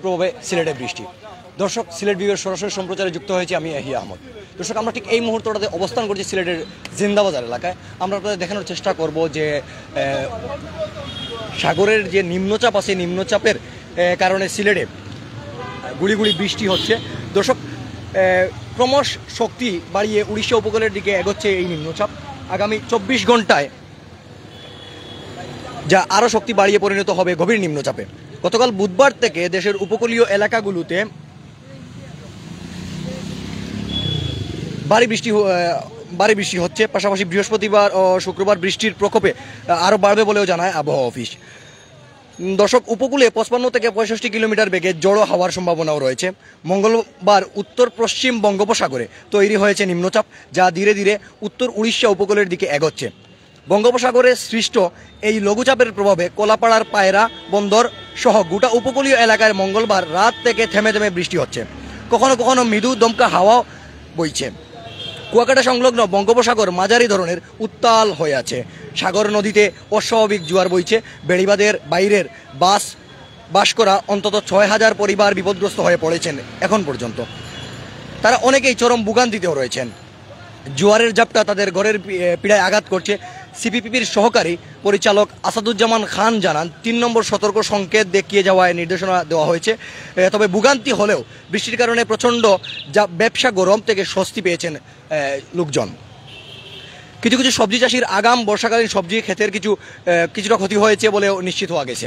প্রভাবে সিলেটে বৃষ্টি। দর্শক, সিলেট বিভাগের সরাসরি সম্প্রচারে যুক্ত হয়েছে আমি এহিয়া আহমদ। দর্শক, আমরা ঠিক এই মুহূর্তটাতে অবস্থান করছি সিলেটের জিন্দাবাজার এলাকায়। আমরা আপনাদের দেখানোর চেষ্টা করব যে সাগরের যে নিম্নচাপ আছে, নিম্নচাপের কারণে সিলেটে গুড়ি গুড়ি বৃষ্টি হচ্ছে। দর্শক, ক্রমশ শক্তি বাড়িয়ে উড়িষ্যা উপকূলের দিকে এগোচ্ছে এই নিম্নচাপ। আগামী 24 ঘন্টায় যা আরও শক্তি বাড়িয়ে পরিণত হবে গভীর নিম্নচাপে। গতকাল বুধবার থেকে দেশের উপকূলীয় এলাকাগুলোতে ভারী বৃষ্টি হচ্ছে। পাশাপাশি বৃহস্পতিবার ও শুক্রবার বৃষ্টির প্রকোপে আরও বাড়বে বলেও জানায় আবহাওয়া অফিস। দর্শক, উপকূলে 55 থেকে 65 কিলোমিটার বেগে জড়ো হওয়ার সম্ভাবনাও রয়েছে। মঙ্গলবার উত্তর পশ্চিম বঙ্গোপসাগরে তৈরি হয়েছে নিম্নচাপ, যা ধীরে ধীরে উত্তর উড়িষ্যা উপকূলের দিকে এগোচ্ছে। বঙ্গোপসাগরে সৃষ্ট এই লঘুচাপের প্রভাবে কোলাপাড়ার পায়রা বন্দর সহ গোটা উপকূলীয় এলাকায় মঙ্গলবার রাত থেকে থেমে থেমে বৃষ্টি হচ্ছে। কখনো কখনো মৃদু দমকা হাওয়াও বইছে। কুয়াকাটা সংলগ্ন বঙ্গোপসাগর মাঝারি ধরনের উত্তাল হয়ে আছে। সাগর নদীতে অস্বাভাবিক জোয়ার বইছে। বেড়িবাঁধের বাইরের বাস করা অন্তত 6000 পরিবার বিপদগ্রস্ত হয়ে পড়েছেন এখন পর্যন্ত। তারা অনেকেই চরম ভোগান্তিতেও রয়েছেন। জোয়ারের ঝাপটা তাদের ঘরের পীড়ায় আঘাত করছে। সিপিপিবির সহকারী পরিচালক আসাদুজ্জামান খান জানান, 3 নম্বর সতর্ক সংকেত দেখিয়ে যাওয়ায় নির্দেশনা দেওয়া হয়েছে। তবে ভোগান্তি হলেও বৃষ্টির কারণে প্রচণ্ড ব্যবসা গরম থেকে স্বস্তি পেয়েছেন লোকজন। কিছু কিছু সবজি চাষির আগাম বর্ষাকালীন সবজি ক্ষেতের কিছুটা ক্ষতি হয়েছে বলেও নিশ্চিত হওয়া গেছে।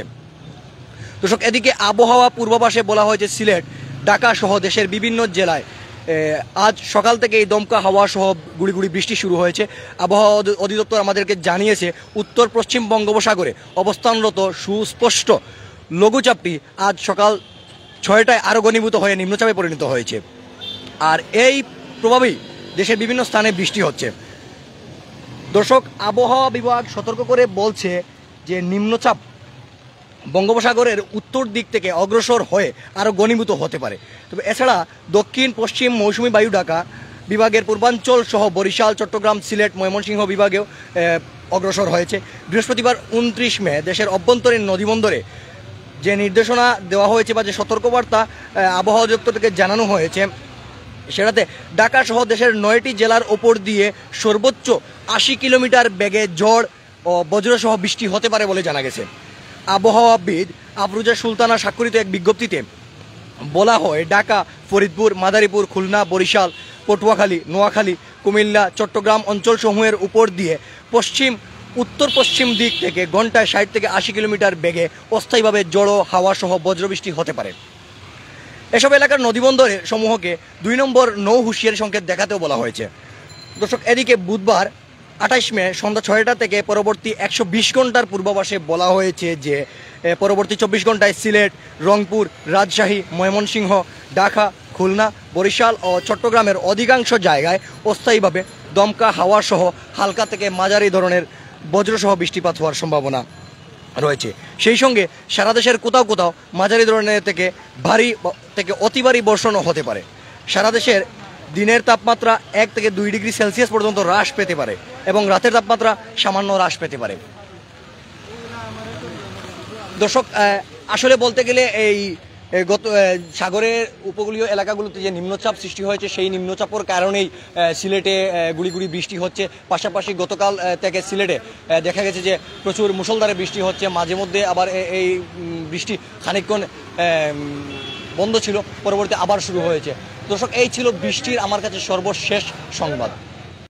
দর্শক, এদিকে আবহাওয়া পূর্বাভাসে বলা হয়েছে সিলেট, ঢাকা সহ দেশের বিভিন্ন জেলায় আজ সকাল থেকে এই দমকা হাওয়া সহ গুড়ি গুড়ি বৃষ্টি শুরু হয়েছে। আবহাওয়া অধিদপ্তর আমাদেরকে জানিয়েছে, উত্তর পশ্চিম বঙ্গোপসাগরে অবস্থানরত সুস্পষ্ট লঘুচাপটি আজ সকাল 6টায় আরও ঘনীভূত হয়ে নিম্নচাপে পরিণত হয়েছে। আর এই প্রভাবেই দেশের বিভিন্ন স্থানে বৃষ্টি হচ্ছে। দর্শক, আবহাওয়া বিভাগ সতর্ক করে বলছে যে নিম্নচাপ বঙ্গোপসাগরের উত্তর দিক থেকে অগ্রসর হয়ে আরও ঘনীভূত হতে পারে। তবে এছাড়া দক্ষিণ পশ্চিম মৌসুমি বায়ু ঢাকা বিভাগের পূর্বাঞ্চল সহ বরিশাল, চট্টগ্রাম, সিলেট, ময়মনসিংহ বিভাগেও অগ্রসর হয়েছে। বৃহস্পতিবার 29 মে দেশের অভ্যন্তরীণ নদীবন্দরে যে নির্দেশনা দেওয়া হয়েছে বা যে সতর্কবার্তা আবহাওয়া অধিদপ্তর থেকে জানানো হয়েছে, সেটাতে ঢাকা সহ দেশের 9টি জেলার ওপর দিয়ে সর্বোচ্চ 80 কিলোমিটার বেগে ঝড় ও বজ্রসহ বৃষ্টি হতে পারে বলে জানা গেছে। আবহাওয়াবিদ আফরুজা সুলতানা স্বাক্ষরিত এক বিজ্ঞপ্তিতে বলা হয়, ঢাকা, ফরিদপুর, মাদারীপুর, খুলনা, বরিশাল, পটুয়াখালী, নোয়াখালী, কুমিল্লা, চট্টগ্রাম অঞ্চলসমূহের উপর দিয়ে উত্তর পশ্চিম দিক থেকে ঘন্টায় 60 থেকে 80 কিলোমিটার বেগে অস্থায়ীভাবে জড়ো হাওয়া সহ বজ্রবৃষ্টি হতে পারে। এসব এলাকার নদীবন্দরে সমূহকে 2 নম্বর নৌ হুঁশিয়ারি সংকেত দেখাতেও বলা হয়েছে। দর্শক, এদিকে বুধবার 28 মে সন্ধ্যা 6টা থেকে পরবর্তী 120 ঘন্টার পূর্বাভাসে বলা হয়েছে যে পরবর্তী 24 ঘন্টায় সিলেট, রংপুর, রাজশাহী, ময়মনসিংহ, ঢাকা, খুলনা, বরিশাল ও চট্টগ্রামের অধিকাংশ জায়গায় অস্থায়ীভাবে দমকা হাওয়া সহ হালকা থেকে মাঝারি ধরনের বজ্রসহ বৃষ্টিপাত হওয়ার সম্ভাবনা রয়েছে। সেই সঙ্গে সারা দেশের কোথাও কোথাও মাঝারি ধরনের থেকে ভারী থেকে অতি ভারী বর্ষণও হতে পারে। সারা দেশের দিনের তাপমাত্রা 1 থেকে 2 ডিগ্রি সেলসিয়াস পর্যন্ত হ্রাস পেতে পারে এবং রাতের তাপমাত্রা সামান্য হ্রাস পেতে পারে। দর্শক, আসলে বলতে গেলে এই সাগরের উপকূলীয় এলাকাগুলোতে যে নিম্নচাপ সৃষ্টি হয়েছে, সেই নিম্নচাপের কারণেই সিলেটে গুড়ি গুড়ি বৃষ্টি হচ্ছে। পাশাপাশি গতকাল থেকে সিলেটে দেখা গেছে যে প্রচুর মুষলধারে বৃষ্টি হচ্ছে। মাঝে মধ্যে আবার এই বৃষ্টি খানিকক্ষণ বন্ধ ছিল, পরবর্তী আবার শুরু হয়েছে। দর্শক, এই ছিল বৃষ্টির আমার কাছে সর্বশেষ সংবাদ।